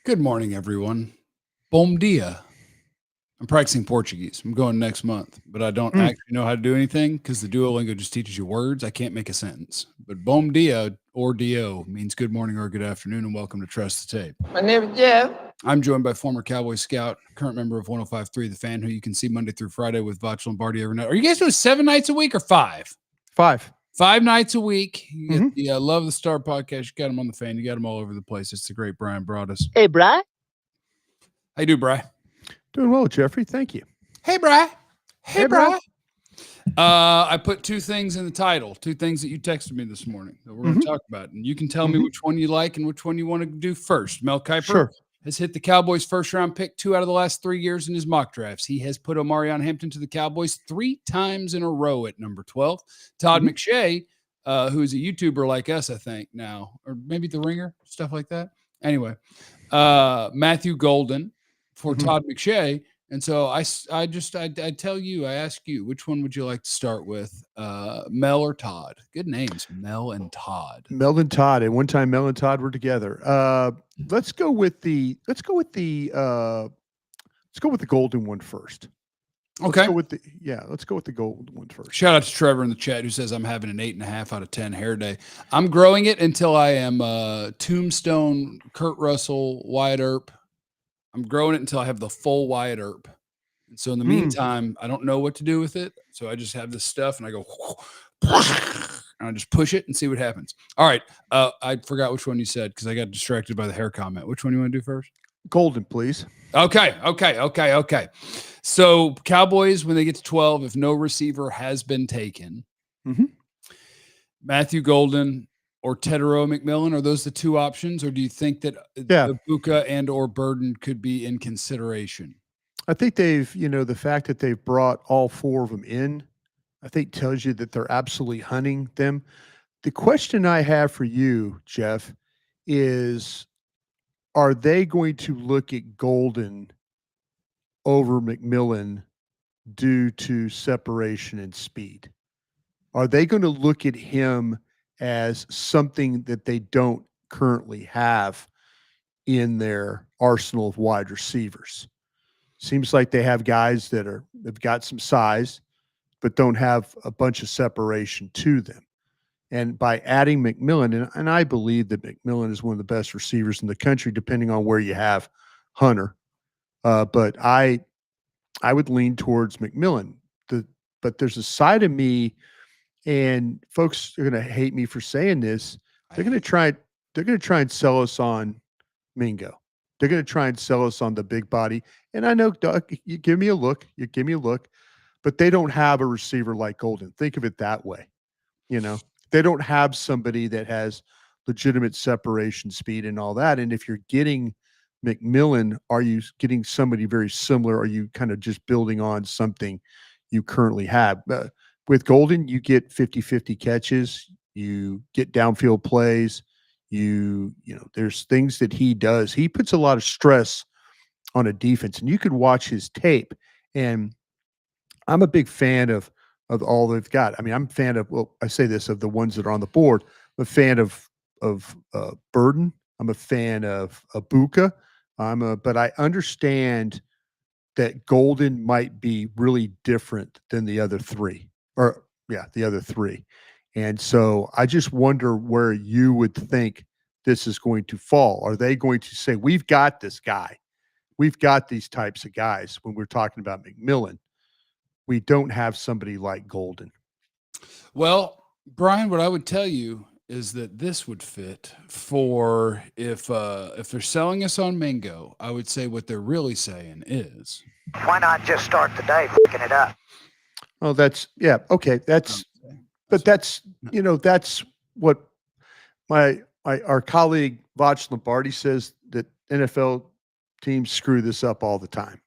Good morning, everyone. Bom dia. I'm practicing Portuguese. I'm going next month, but I don't actually know how to do anything because the Duolingo just teaches you words. I can't make a sentence. But bom dia or dio means good morning or good afternoon, and welcome to Trust the Tape. My name is Jeff. I'm joined by former Cowboy scout, current member of 105.3 The Fan, who you can see Monday through Friday with Vach Lombardi every night. Are you guys doing 7 nights a week or 5? 5. 5 nights a week. You get the Love the Star podcast. You got them on the Fan. You got them all over the place. It's the great Bryan Broaddus. Hey, Bri. How you do, Bri? Doing well, Jeffrey. Thank you. Hey, Bri. Hey, Bri. I put 2 things in the title, 2 things that you texted me this morning that we're going to talk about. And you can tell me which one you like and which one you want to do first. Mel Kiper has hit the Cowboys' first-round pick 2 out of the last 3 years in his mock drafts. He has put Omarion Hampton to the Cowboys 3 times in a row at number 12. Todd McShay, who is a YouTuber like us, I think, now, or maybe The Ringer, stuff like that. Anyway, Matthew Golden for Todd McShay. And so I tell you, I ask you, which one would you like to start with, Mel or Todd? Good names, Mel and Todd. Mel and Todd. And one time, Mel and Todd were together. Let's go with the golden one first. Okay. Let's go with the golden one first. Shout out to Trevor in the chat who says I'm having an 8.5 out of 10 hair day. I'm growing it until I am Tombstone, Kurt Russell, Wyatt Earp. I'm growing it until I have the full Wyatt Earp. And so in the meantime, I don't know what to do with it. So I just have this stuff and I go, and I just push it and see what happens. All right. I forgot which one you said because I got distracted by the hair comment. Which one do you want to do first? Golden, please. Okay. So Cowboys, when they get to 12, if no receiver has been taken, Matthew Golden or Tetairoa McMillen, are those the 2 options? Or do you think that Ibuka and or Burden could be in consideration? I think they've, the fact that they've brought all 4 of them in, I think tells you that they're absolutely hunting them. The question I have for you, Jeff, is are they going to look at Golden over McMillen due to separation and speed? Are they going to look at him as something that they don't currently have in their arsenal of wide receivers? Seems like they have guys they've got some size, but don't have a bunch of separation to them. And by adding McMillen, and I believe that McMillen is one of the best receivers in the country, depending on where you have Hunter. But I would lean towards McMillen. But there's a side of me, and folks are going to hate me for saying this. They're going to try and sell us on Mingo. They're going to try and sell us on the big body. And I know, Doug, you give me a look, but they don't have a receiver like Golden. Think of it that way. They don't have somebody that has legitimate separation, speed, and all that. And if you're getting McMillen, are you getting somebody very similar? Or are you kind of just building on something you currently have? With Golden, you get 50-50 catches, you get downfield plays, there's things that he does. He puts a lot of stress on a defense, and you could watch his tape. And I'm a big fan of all they've got. I mean, I'm a fan of, I say this of the ones that are on the board. I'm a fan of Burden. I'm a fan of Ibuka. But I understand that Golden might be really different than the other 3. And so I just wonder where you would think this is going to fall. Are they going to say, we've got this guy, we've got these types of guys when we're talking about McMillen? We don't have somebody like Golden. Well, Brian, what I would tell you is that this would fit for if they're selling us on Mingo, I would say what they're really saying is, Why not just start the day fucking it up? Oh, that's okay. That's what our colleague Vach Lombardi says, that NFL teams screw this up all the time.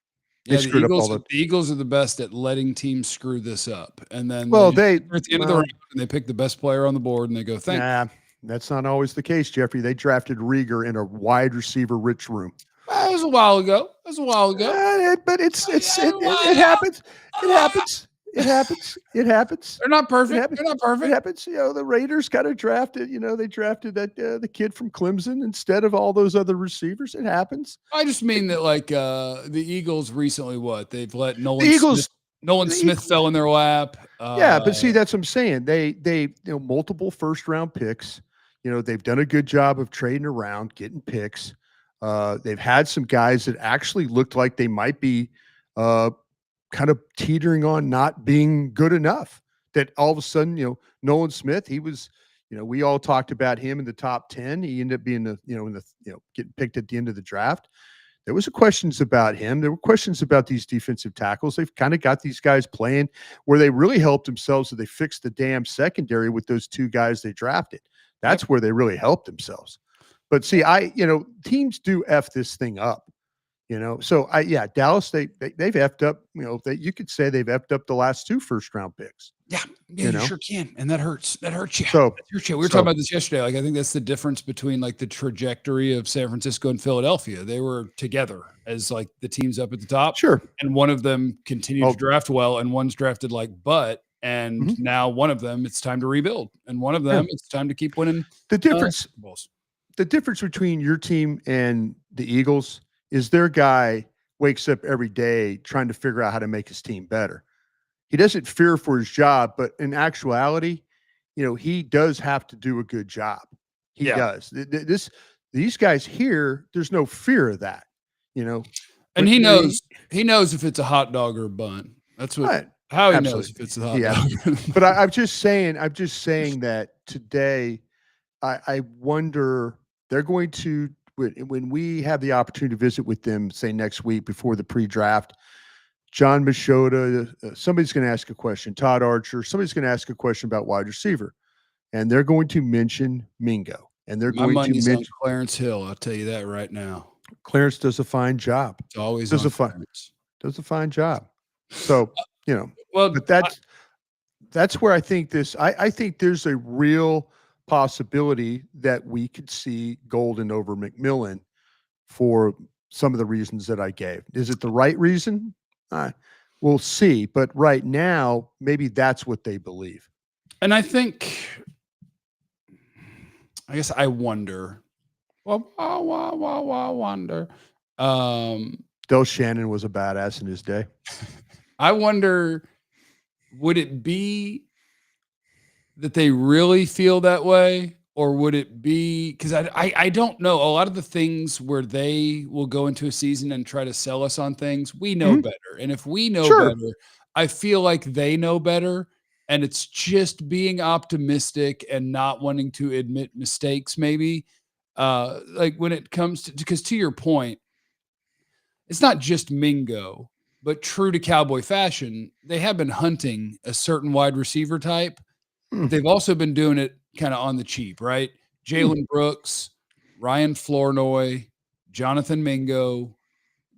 Yeah, the Eagles are the best at letting teams screw this up. And then at the end of the round, and they pick the best player on the board and they go, thank you. That's not always the case, Jeffrey. They drafted Rieger in a wide receiver rich room. That was a while ago. But it happens. It happens. It happens. It happens. They're not It perfect. happens. They're not It perfect. happens. The Raiders got to draft it. They drafted that the kid from Clemson instead of all those other receivers. It happens. I just mean that, like, the Eagles recently, they've let The Eagles. Nolan Smith fell in their lap. Yeah, but see, that's what I'm saying. They multiple first round picks. They've done a good job of trading around, getting picks. They've had some guys that actually looked like they might be kind of teetering on not being good enough. That all of a sudden, Nolan Smith, he was, we all talked about him in the top 10. He ended up being getting picked at the end of the draft. There was questions about him. There were questions about these defensive tackles. They've kind of got these guys playing where they really helped themselves. So they fixed the damn secondary with those two guys they drafted. That's where they really helped themselves. But see, teams do F this thing up. So Dallas, they've effed up, you could say they've effed up the last 2 first round picks. Yeah, you sure can. And that hurts. That hurts you. So we were talking about this yesterday. Like, I think that's the difference between, like, the trajectory of San Francisco and Philadelphia. They were together as, like, the teams up at the top. Sure. And one of them continued to draft well, and one's drafted like butt. And now one of them, it's time to rebuild. And one of them, it's time to keep winning the difference. Super Bowls. The difference between your team and the Eagles is their guy wakes up every day trying to figure out how to make his team better. He doesn't fear for his job, but in actuality, he does have to do a good job. He does. These guys here, there's no fear of that, And he knows if it's a hot dog or a bun. That's how he knows if it's a hot dog. But I'm just saying that today, I wonder, they're going to, when we have the opportunity to visit with them, say next week before the pre-draft, John Machota, somebody's going to ask a question. Todd Archer, somebody's going to ask a question about wide receiver, and they're going to mention Mingo, and they're going to mention Clarence Hill. I'll tell you that right now. Clarence does a fine job. It's always does a fine job. So but that's where I think I think there's a real possibility that we could see Golden over McMillen for some of the reasons that I gave. Is it the right reason? We'll see. But right now, maybe that's what they believe. And I guess I wonder. Wonder. Del Shannon was a badass in his day. I wonder, would it be that they really feel that way, or would it be because I don't know, a lot of the things where they will go into a season and try to sell us on things, we know better. And if we know better, I feel like they know better, and it's just being optimistic and not wanting to admit mistakes, maybe. Like when it comes to, because to your point, it's not just Mingo, but true to Cowboy fashion, they have been hunting a certain wide receiver type. They've also been doing it kind of on the cheap, right? Jalen Brooks, Ryan Flournoy, Jonathan Mingo.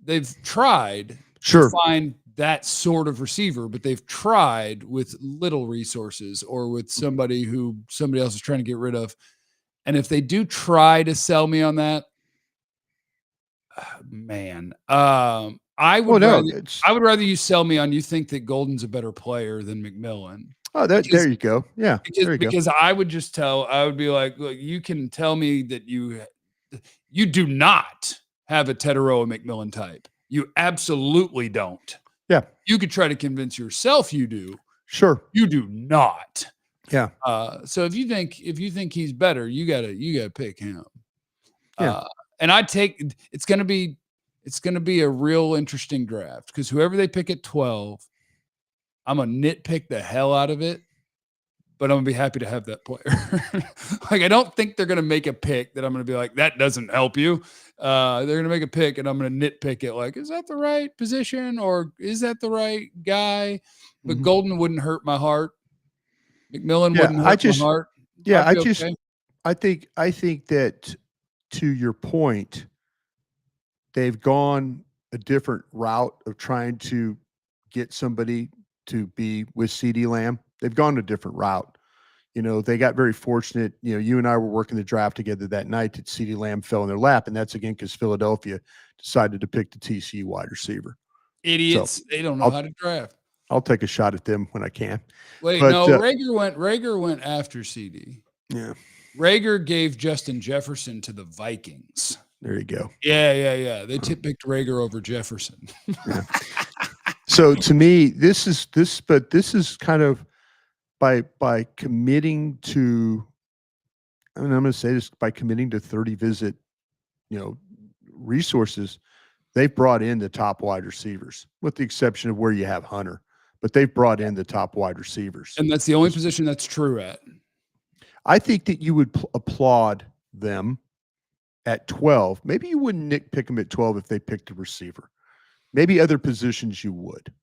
They've tried to find that sort of receiver, but they've tried with little resources or with somebody else is trying to get rid of. And if they do try to sell me on that, man, I would rather you sell me on you think that Golden's a better player than McMillen. Oh, there you go. Yeah. Because I would be like, look, you can tell me that you do not have a Tetairoa McMillen type. You absolutely don't. Yeah. You could try to convince yourself you do. Sure. You do not. Yeah. So if you think he's better, you gotta pick him. Yeah. And it's gonna be a real interesting draft because whoever they pick at 12, I'm gonna nitpick the hell out of it, but I'm gonna be happy to have that player. Like, I don't think they're gonna make a pick that I'm gonna be like, that doesn't help you. They're gonna make a pick and I'm gonna nitpick it. Like, is that the right position or is that the right guy? But Golden wouldn't hurt my heart. McMillan wouldn't hurt my heart. Yeah, I think that to your point, they've gone a different route of trying to get somebody to be with CeeDee Lamb. They've gone a different route. They got very fortunate. You and I were working the draft together that night that CeeDee Lamb fell in their lap. And that's again, because Philadelphia decided to pick the TCU wide receiver. Idiots. They don't know how to draft. I'll take a shot at them when I can. Wait, But, no, Rager went after CD. Yeah. Rager gave Justin Jefferson to the Vikings. There you go. Yeah. They picked Rager over Jefferson. Yeah. So to me, this is kind of by committing to, I mean, I'm going to say this, by committing to 30 visit, resources, they've brought in the top wide receivers, with the exception of where you have Hunter, but they've brought in the top wide receivers. And that's the only position that's true at. I think that you would applaud them at 12. Maybe you wouldn't nitpick them at 12 if they picked a receiver. Maybe other positions you would.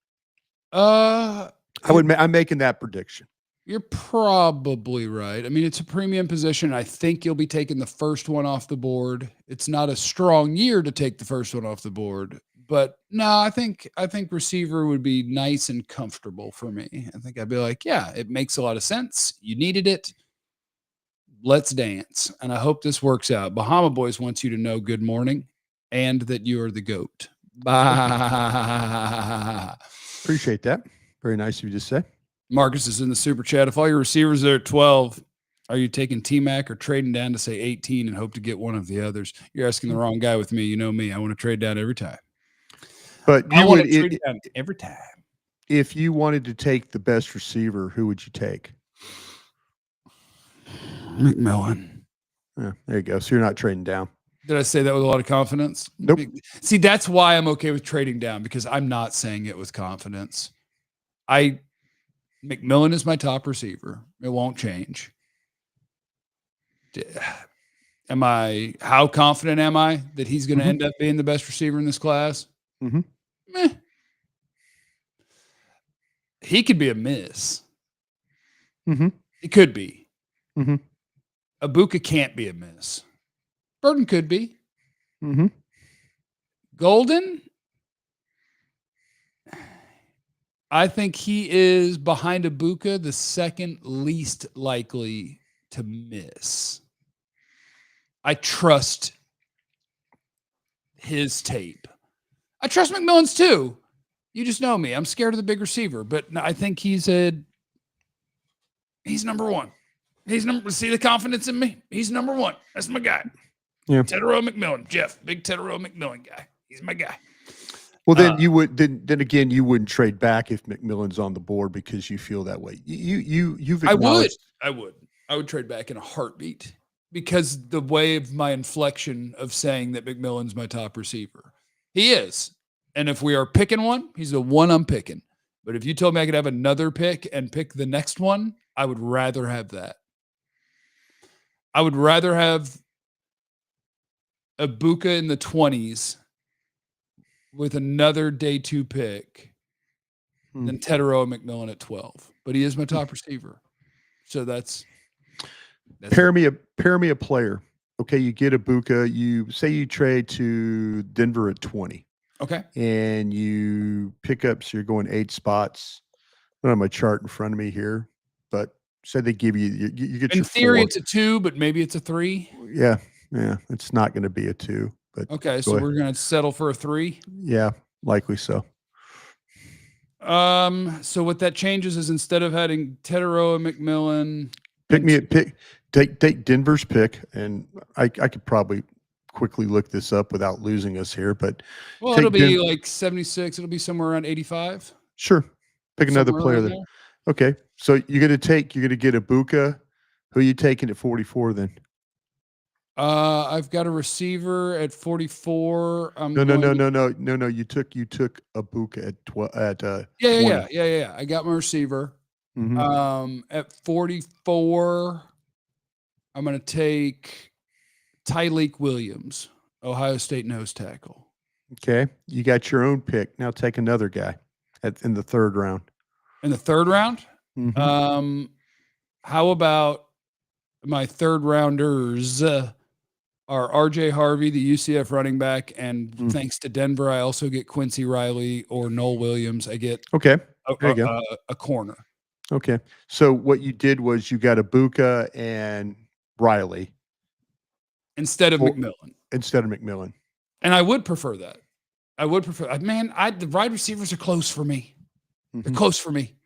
I'm making that prediction. You're probably right. I mean, it's a premium position. I think you'll be taking the first one off the board. It's not a strong year to take the first one off the board, but no, I think receiver would be nice and comfortable for me. I think I'd be like, yeah, it makes a lot of sense. You needed it. Let's dance. And I hope this works out. Bahama Boys wants you to know good morning and that you are the GOAT. Bye. Appreciate that. Very nice of you to say. Marcus is in the super chat. If all your receivers are at 12, are you taking T-Mac or trading down to say 18 and hope to get one of the others? You're asking the wrong guy with me. You know me. I want to trade down every time. But I want to trade down every time. If you wanted to take the best receiver, who would you take? McMillen. Yeah, there you go. So you're not trading down. Did I say that with a lot of confidence? Nope. See, that's why I'm okay with trading down, because I'm not saying it with confidence. McMillen is my top receiver. It won't change. How confident am I that he's going to end up being the best receiver in this class? He could be a miss. He could be. Ibuka can't be a miss. Burton could be. Golden, I think he is, behind Ibuka, the second least likely to miss. I trust his tape. I trust McMillan's too. You just know me. I'm scared of the big receiver, but I think he's number one. See the confidence in me? He's number one. That's my guy. Yeah. Tetairoa McMillen. Jeff, big Tetairoa McMillen guy. He's my guy. Well, then you would then again you wouldn't trade back if McMillan's on the board because you feel that way. You've acknowledged. I would trade back in a heartbeat, because the way of my inflection of saying that McMillan's my top receiver. He is. And if we are picking one, he's the one I'm picking. But if you told me I could have another pick and pick the next one, I would rather have that. I would rather have Ibuka in the 20s with another day 2 pick than Tetairoa McMillen at 12. But he is my top receiver. So that's pair me a player. Okay, you get Ibuka, you say you trade to Denver at 20. Okay. And you pick up, so you're going 8 spots. I don't have my chart in front of me here, but say they give you get in your theory 4. It's a 2, but maybe it's a 3. Yeah. It's not going to be a 2, but okay. So we're going to settle for a 3. Yeah, likely so. So what that changes is, instead of having Tetairoa McMillen, take Denver's pick, and I could probably quickly look this up without losing us here, but it'll be like 76. It'll be somewhere around 85. Sure. Pick another player then. Okay. So you're going to get Ibuka. Who are you taking at 44 then? I've got a receiver at 44. No. You took Ibuka at 20. Yeah. I got my receiver. At 44, I'm going to take Tyleik Williams, Ohio State nose tackle. Okay. You got your own pick. Now take another guy in the 3rd round. In the 3rd round? How about my 3rd rounders are RJ Harvey, the UCF running back, and thanks to Denver, I also get Quincy Riley or Noel Williams. I get a corner. Okay. So what you did was you got Ibuka and Riley instead of McMillen. And I would prefer that. The wide receivers are close for me. They're close for me.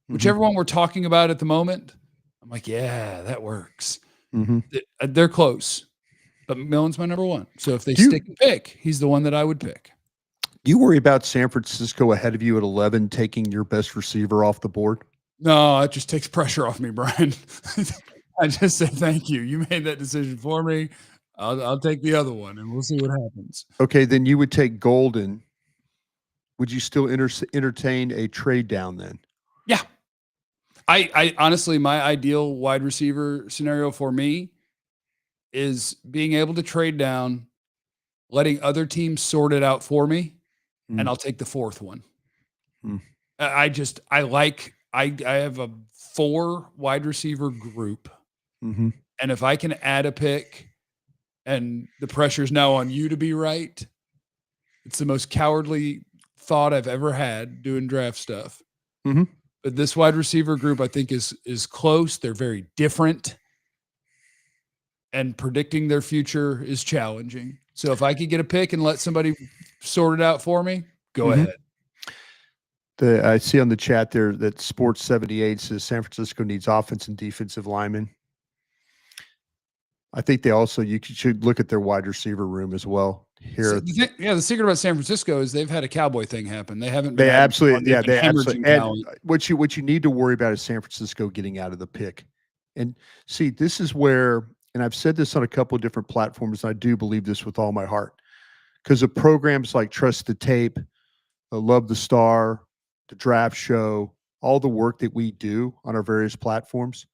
Whichever one we're talking about at the moment, I'm like, yeah, that works. They're close. But McMillan's my number one. So if they stick and pick, he's the one that I would pick. Do you worry about San Francisco ahead of you at 11 taking your best receiver off the board? No, it just takes pressure off me, Bryan. I just say thank you. You made that decision for me. I'll take the other one, and we'll see what happens. Okay, then you would take Golden. Would you still entertain a trade down then? Yeah. I honestly, my ideal wide receiver scenario for me is being able to trade down, letting other teams sort it out for me, and I'll take the fourth one. I have a 4 wide receiver group. And if I can add a pick and the pressure's now on you to be right, it's the most cowardly thought I've ever had doing draft stuff. But this wide receiver group, I think, is close. They're very different. And predicting their future is challenging. So if I could get a pick and let somebody sort it out for me, go ahead. I see on the chat there that Sports 78 says San Francisco needs offense and defensive linemen. I think you should look at their wide receiver room as well. Here, the secret about San Francisco is they've had a Cowboy thing happen. They haven't. They absolutely. And what you need to worry about is San Francisco getting out of the pick. And see, this is where, and I've said this on a couple of different platforms, and I do believe this with all my heart, because of programs like Trust the Tape, Love the Star, the Draft Show, all the work that we do on our various platforms.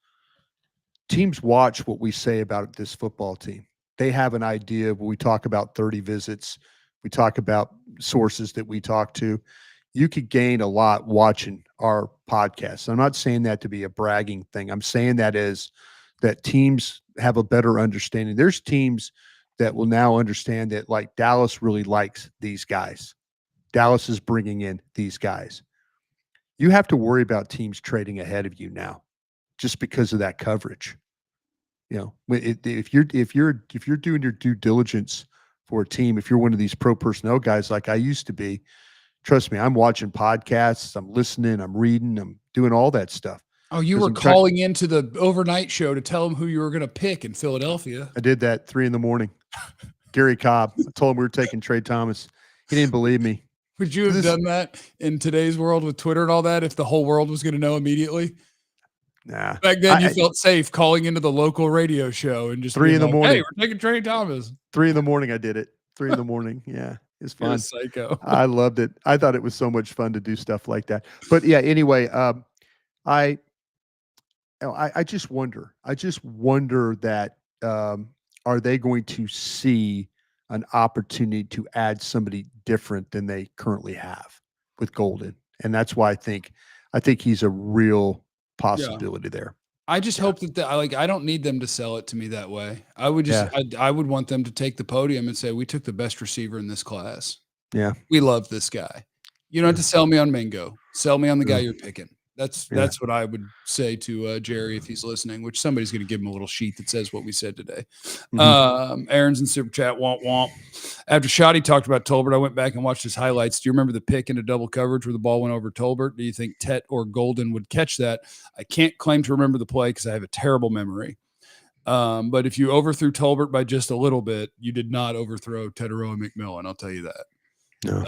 Teams watch what we say about this football team. They have an idea when we talk about 30 visits. We talk about sources that we talk to. You could gain a lot watching our podcast. I'm not saying that to be a bragging thing. I'm saying that is that teams have a better understanding. There's teams that will now understand that, like, Dallas really likes these guys. Dallas is bringing in these guys. You have to worry about teams trading ahead of you now, just because of that coverage. You know, if you're doing your due diligence for a team, if you're one of these pro personnel guys like I used to be, trust me, I'm watching podcasts, I'm listening, I'm reading, I'm doing all that stuff. Oh, you were calling into the overnight show to tell them who you were going to pick in Philadelphia. I did that 3 a.m. Gary Cobb. I told him we were taking Trey Thomas. He didn't believe me. Would you have done that in today's world with Twitter and all that if the whole world was going to know immediately? Nah. Back then, you felt safe calling into the local radio show and just 3 a.m. Hey, we're taking Trey Thomas. 3 a.m. I did it. 3 a.m. Yeah, it's fun. You're a psycho. I loved it. I thought it was so much fun to do stuff like that. But yeah, anyway, I just wonder. I just wonder that are they going to see an opportunity to add somebody different than they currently have with Golden, and that's why I think he's a real possibility there. I just hope that I don't need them to sell it to me that way. I would just I would want them to take the podium and say, we took the best receiver in this class. Yeah, we love this guy. You don't have to sell me on Mingo. Sell me on the guy you're picking. That's what I would say to Jerry if he's listening, which somebody's going to give him a little sheet that says what we said today. Aaron's in Super Chat, womp womp. After Shoddy talked about Tolbert, I went back and watched his highlights. Do you remember the pick into double coverage where the ball went over Tolbert? Do you think Tet or Golden would catch that? I can't claim to remember the play because I have a terrible memory. But if you overthrew Tolbert by just a little bit, you did not overthrow Tetairoa McMillen. I'll tell you that. No.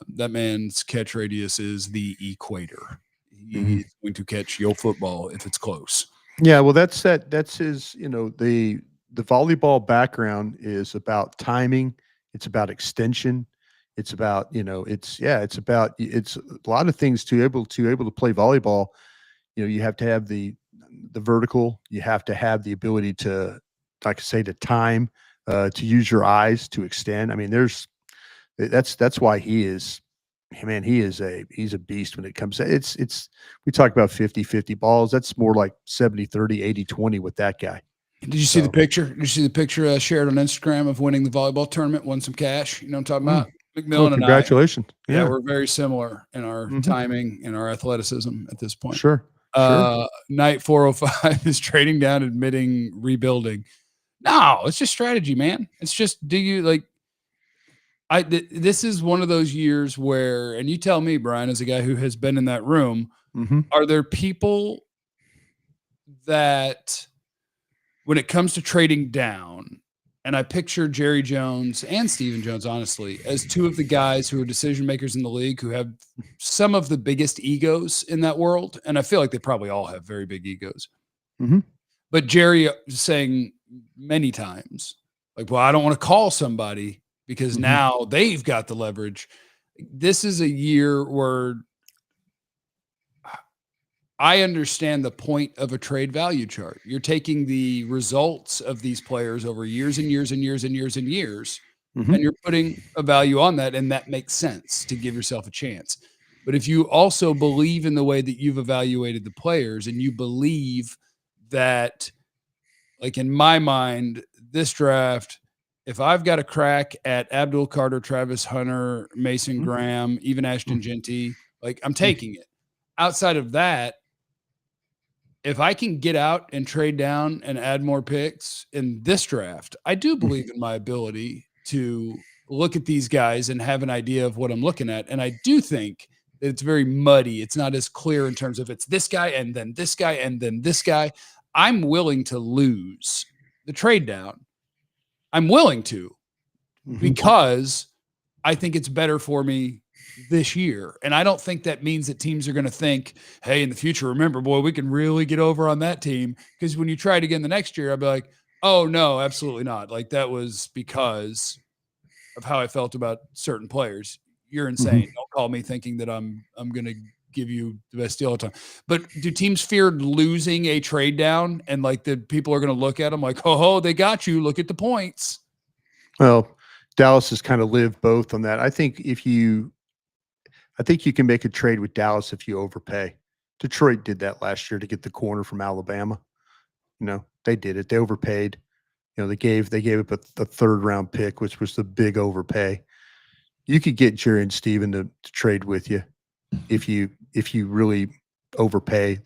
That man's catch radius is the equator. He's going to catch your football if it's close. Yeah, well, that's his, the volleyball background is about timing. It's about extension. It's about, it's a lot of things to able to play volleyball. You have to have the vertical, you have to have the ability to, like I say, to time, to use your eyes to extend. I mean, that's why he's a beast when it comes to we talk about 50-50 balls. That's more like 70-30, 80-20 with that guy. Did you see the picture? Did you see the picture shared on Instagram of winning the volleyball tournament, won some cash? You know what I'm talking about? McMillan and congratulations. Yeah, we're very similar in our timing and our athleticism at this point. Sure. Night 405 is trading down, admitting rebuilding. No, it's just strategy, man. It's just, This is one of those years where, and you tell me, Brian, as a guy who has been in that room, Mm-hmm. are there people that when it comes to trading down, and I picture Jerry Jones and Stephen Jones, honestly, as two of the guys who are decision makers in the league who have some of the biggest egos in that world. And I feel like they probably all have very big egos. Mm-hmm. But Jerry saying many times, like, well, I don't want to call somebody because now they've got the leverage. This is a year where I understand the point of a trade value chart. You're taking the results of these players over years and years and years and years and years, and you're putting a value on that, and that makes sense to give yourself a chance. But if you also believe in the way that you've evaluated the players, and you believe that, like in my mind, this draft, if I've got a crack at Abdul Carter, Travis Hunter, Mason Graham, even Ashton Genty, like I'm taking it. Outside of that, if I can get out and trade down and add more picks in this draft, I do believe in my ability to look at these guys and have an idea of what I'm looking at. And I do think that it's very muddy. It's not as clear in terms of it's this guy and then this guy and then this guy. I'm willing to lose the trade down. I'm willing to because I think it's better for me this year. And I don't think that means that teams are going to think, hey, in the future, remember, boy, we can really get over on that team. Because when you try it again the next year, I'll be like, oh, no, absolutely not. Like that was because of how I felt about certain players. You're insane. Don't call me thinking that I'm going to give you the best deal all the time. But do teams fear losing a trade down and like the people are going to look at them like, oh, they got you. Look at the points. Well, Dallas has kind of lived both on that. I think you can make a trade with Dallas if you overpay. Detroit did that last year to get the corner from Alabama. They did it. They overpaid. They gave up the third round pick, which was the big overpay. You could get Jerry and Steven to trade with you if you really overpay.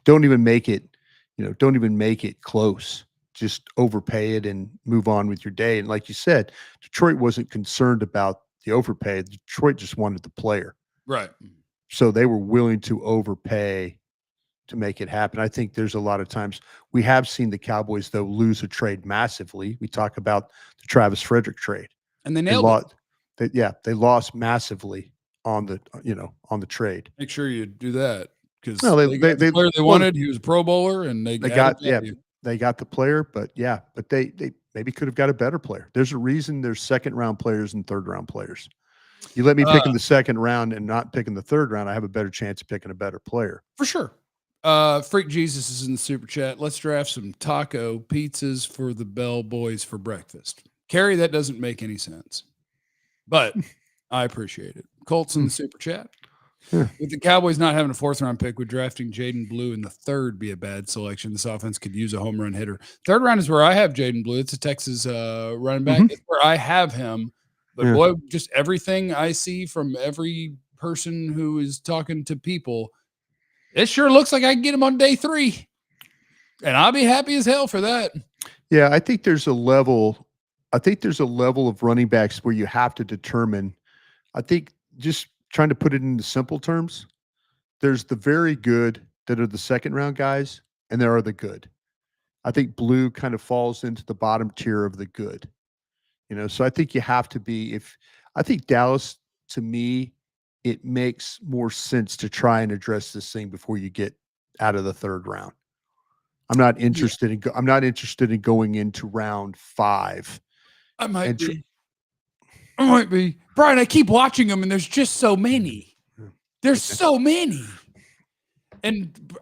Don't even make it close. Just overpay it and move on with your day. And like you said, Detroit wasn't concerned about the overpay. Detroit just wanted the player. Right. So they were willing to overpay to make it happen. I think there's a lot of times we have seen the Cowboys, though, lose a trade massively. We talk about the Travis Frederick trade. And they nailed it. They lost massively on the trade. Make sure you do that because they got the player they wanted. He was a Pro Bowler, and they got the player, but they maybe could have got a better player. There's a reason there's second round players and third round players. You let me pick in the second round and not pick in the third round, I have a better chance of picking a better player. For sure. Freak Jesus is in the super chat. Let's draft some taco pizzas for the Bell boys for breakfast. Carrie, that doesn't make any sense, but I appreciate it. Colt's in the super chat. Yeah. With the Cowboys not having a fourth round pick, would drafting Jaden Blue in the third be a bad selection? This offense could use a home run hitter. Third round is where I have Jaden Blue. It's a Texas running back. It's where I have him. But boy, just everything I see from every person who is talking to people, it sure looks like I can get him on day 3. And I'll be happy as hell for that. Yeah, I think there's a level of running backs where you have to determine. I think just trying to put it into simple terms, there's the very good that are the second round guys, and there are the good. I think Blue kind of falls into the bottom tier of the good. So I think you have to be, I think Dallas, to me, it makes more sense to try and address this thing before you get out of the third round. I'm not interested in going into round 5. I might be. Brian, I keep watching them, and there's just so many. There's so many. And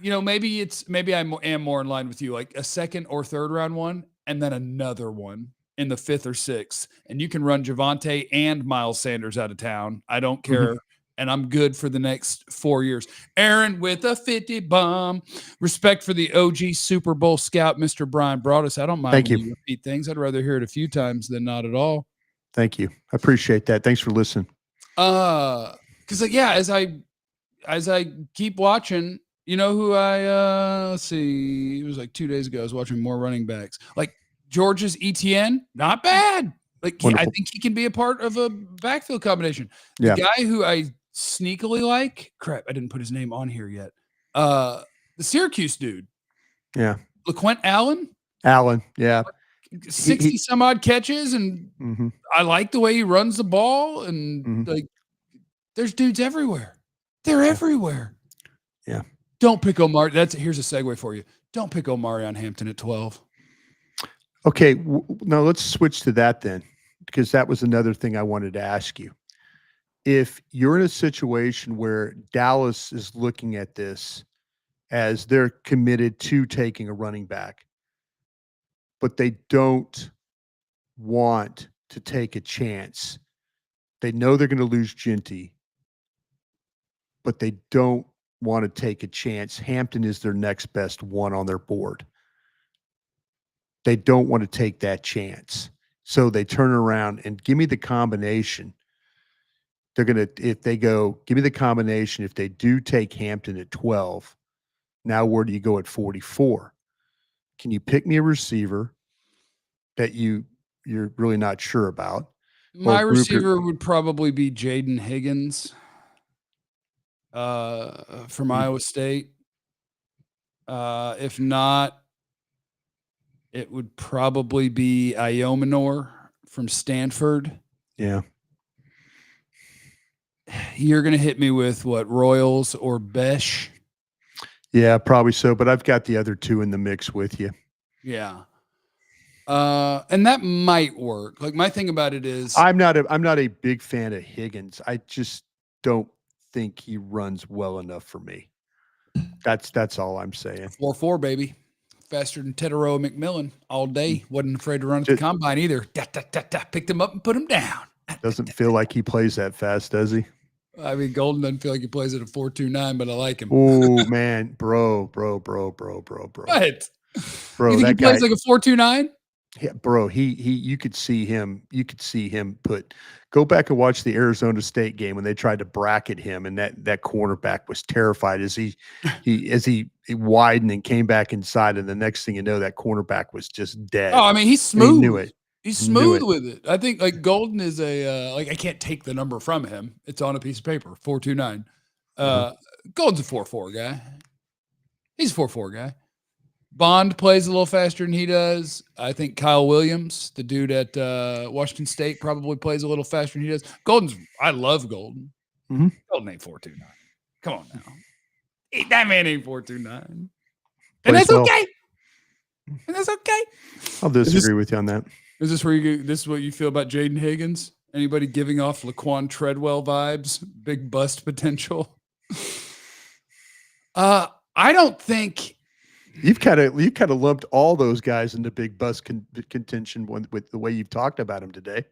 maybe I am more in line with you, like a second or third round one, and then another one in the 5th or 6th. And you can run Javonte and Miles Sanders out of town. I don't care. And I'm good for the next 4 years. Aaron with a 50 bomb. Respect for the OG Super Bowl scout, Mr. Bryan Broaddus. I don't mind Thank when you. you repeat things. I'd rather hear it a few times than not at all. Thank you. I appreciate that. Thanks for listening. Because as I keep watching, you know who let's see, it was like 2 days ago, I was watching more running backs. Like Georgia's ETN, not bad. Like, I think he can be a part of a backfield combination. The guy who I sneakily like, crap, I didn't put his name on here yet. The Syracuse dude. Yeah. LaQuint Allen. Yeah. 60 some odd catches, and I like the way he runs the ball, and like there's dudes everywhere. They're everywhere. Yeah. Don't pick Omar. Here's a segue for you. Don't pick Omarion Hampton at 12. Okay. Now let's switch to that then, because that was another thing I wanted to ask you. If you're in a situation where Dallas is looking at this as they're committed to taking a running back, but they don't want to take a chance. They know they're going to lose Ginty, but they don't want to take a chance. Hampton is their next best one on their board. They don't want to take that chance. So they turn around and give me the combination. They're going to, if they go, give me the combination. If they do take Hampton at 12, now where do you go at 44? Can you pick me a receiver that you're really not sure about? My receiver would probably be Jaden Higgins from Iowa State. If not, it would probably be Iomanor from Stanford. Yeah. You're going to hit me with what, Royals or Besh? Yeah, probably so. But I've got the other two in the mix with you. Yeah. And that might work. Like, my thing about it is I'm not a big fan of Higgins. I just don't think he runs well enough for me. That's all I'm saying. 4.4, baby. Faster than Tetairoa McMillen all day. Wasn't afraid to run at the combine either. Picked him up and put him down. Doesn't feel like he plays that fast, does he? I mean, Golden doesn't feel like he plays at a 4.29, but I like him. Oh man, bro. What? Bro, you think he plays like a 4.29? Yeah, bro. You could see him. You could see him go back and watch the Arizona State game when they tried to bracket him, and that cornerback was terrified as he widened and came back inside, and the next thing you know, that cornerback was just dead. Oh, I mean, he's smooth. He knew it. He's smooth with it. I think like Golden is a I can't take the number from him. It's on a piece of paper, 4.29. Golden's a 4.4 guy. He's a 4.4 guy. Bond plays a little faster than he does. I think Kyle Williams, the dude at Washington State, probably plays a little faster than he does. I love Golden. Golden ain't 4.29. Come on now. That man ain't 4.29. And that's okay. And that's okay. I'll disagree with you on that. Is this this is what you feel about Jaden Higgins? Anybody giving off Laquan Treadwell vibes? Big bust potential? I don't think you've kind of lumped all those guys into big bust contention with the way you've talked about them today.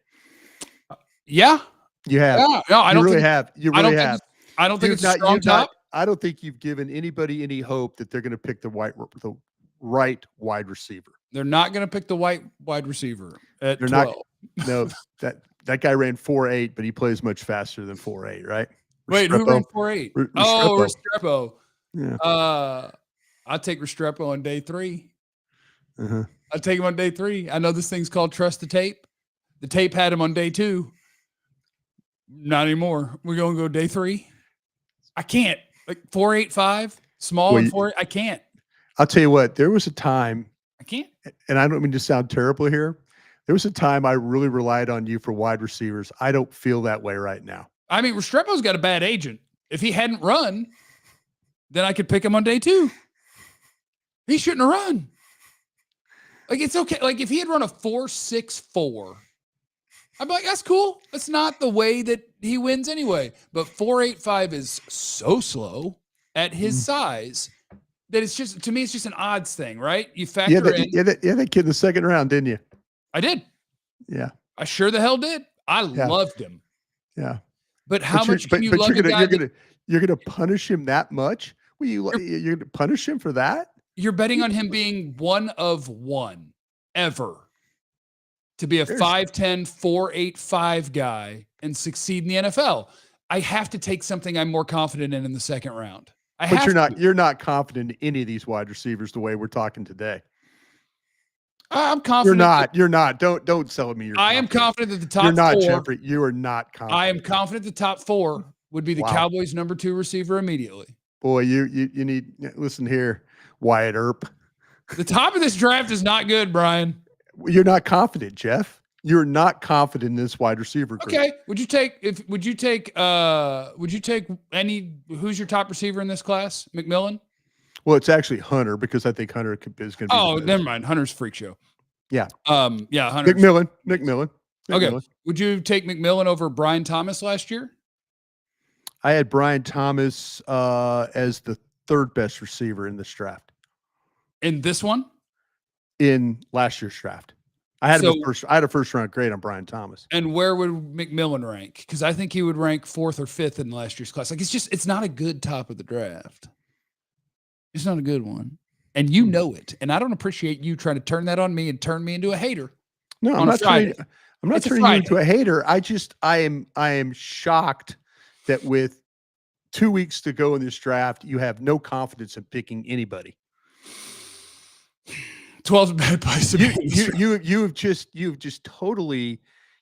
Yeah, you have. Yeah. No, I don't really think, have. You really have. I don't think it's a strong top. I don't think you've given anybody any hope that they're going to pick the right wide receiver. They're not going to pick the wide receiver at they're 12. No, that guy ran 4.8, but he plays much faster than 4.8, right? Wait, who ran 4.8? Restrepo. Yeah. I'll take Restrepo on day 3. I'll take him on day 3. I know this thing's called Trust the Tape. The tape had him on day 2. Not anymore. We're going to go day 3. I can't. Like 4.85, small and 4. I can't. I'll tell you what. There was a time. I can't. And I don't mean to sound terrible here. There was a time I really relied on you for wide receivers. I don't feel that way right now. I mean, Restrepo's got a bad agent. If he hadn't run, then I could pick him on day 2. He shouldn't have run. Like, it's okay. Like, if he had run a 4.64, I'd be like, that's cool. That's not the way that he wins anyway. But 4.85 is so slow at his size that it's just, to me, it's just an odds thing, right? You factor in. Yeah, that kid in the second round, didn't you? I did. Yeah. I sure the hell did. I loved him. Yeah. But how much can you love a guy you're gonna punish him that much? Well, you're gonna punish him for that? You're betting on him being one of one ever to be a 5'10", 4.85 guy and succeed in the NFL. I have to take something I'm more confident in the second round. You're not confident in any of these wide receivers the way we're talking today. I'm confident. You're not. Don't sell me. I am confident that the top You're not, four. Jeffrey. You are not confident. I am confident the top four would be the Cowboys' number 2 receiver immediately. Boy, you need listen here, Wyatt Earp. The top of this draft is not good, Brian. You're not confident, Jeff. You're not confident in this wide receiver group. Okay. Would you take any who's your top receiver in this class? McMillen? Well, it's actually Hunter because I think Hunter is going to be. Oh, never mind. Hunter's freak show. Yeah. Yeah. Hunter. McMillen. Okay. Would you take McMillen over Brian Thomas last year? I had Brian Thomas as the third best receiver in this draft. In this one? In last year's draft. I had a first round grade on Brian Thomas. And where would McMillen rank? Because I think he would rank 4th or 5th in last year's class. Like it's not a good top of the draft. It's not a good one. And you know it. And I don't appreciate you trying to turn that on me and turn me into a hater. No, I'm not turning you into a hater. I am shocked that with 2 weeks to go in this draft, you have no confidence in picking anybody. 12's a bad place to be.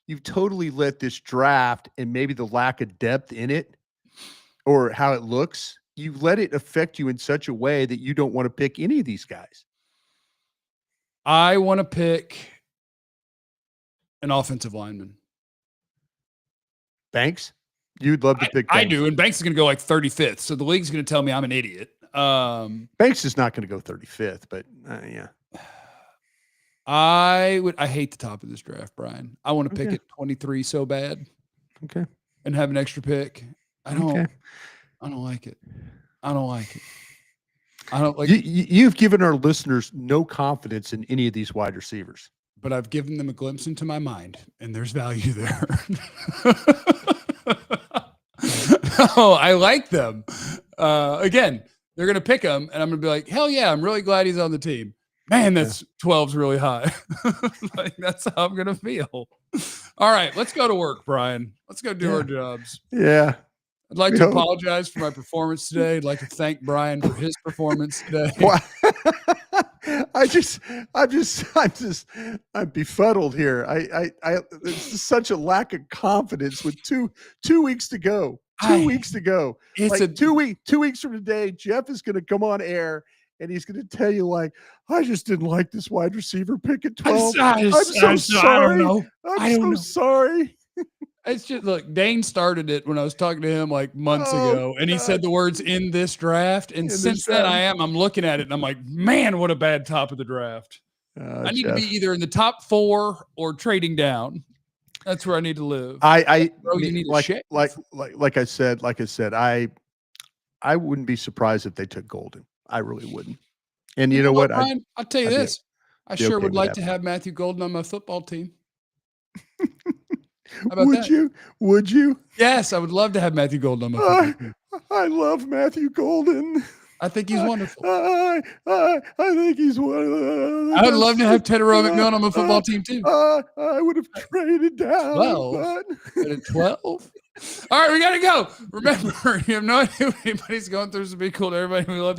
You've totally let this draft and maybe the lack of depth in it or how it looks, you let it affect you in such a way that you don't want to pick any of these guys. I want to pick an offensive lineman. Banks? You'd love to pick Banks. I do, and Banks is going to go like 35th, so the league's going to tell me I'm an idiot. Banks is not going to go 35th, but yeah. I hate the top of this draft, Brian. I want to pick at 23 so bad. Okay. And have an extra pick. I don't like it. I don't like it. I don't like You've given our listeners no confidence in any of these wide receivers. But I've given them a glimpse into my mind, and there's value there. Oh, I like them. Again, they're going to pick him, and I'm going to be like, hell yeah, I'm really glad he's on the team. Man, that's 12's really high. Like, that's how I'm going to feel. All right, let's go to work, Brian. Let's go do our jobs. Yeah. I'd like to apologize for my performance today. I'd like to thank Brian for his performance today. I'm befuddled here. It's such a lack of confidence with two weeks to go. 2 weeks to go. It's like 2 weeks from today, Jeff is going to come on air and he's going to tell you, like, I just didn't like this wide receiver pick at 12. I'm so sorry. I don't know. I'm so sorry. It's just, look, Dane started it when I was talking to him like months ago, and he said the words "in this draft," and since then I'm looking at it and I'm like, man, what a bad top of the draft. I need to be either in the top 4 or trading down. That's where I need to live. Like I said, I wouldn't be surprised if they took Golden. I really wouldn't. And you know what? Brian, I'll tell you this. I sure would like to have Matthew Golden on my football team. Would you? Yes, I would love to have Matthew Golden on my football team. I love Matthew Golden. I think he's wonderful. I think he's one of the I would love to have Tetairoa McMillen on my football team too. I would have traded down. 12. But at 12? All right, we got to go. Remember, you have no idea what anybody's going through, so be cool to everybody. We love you.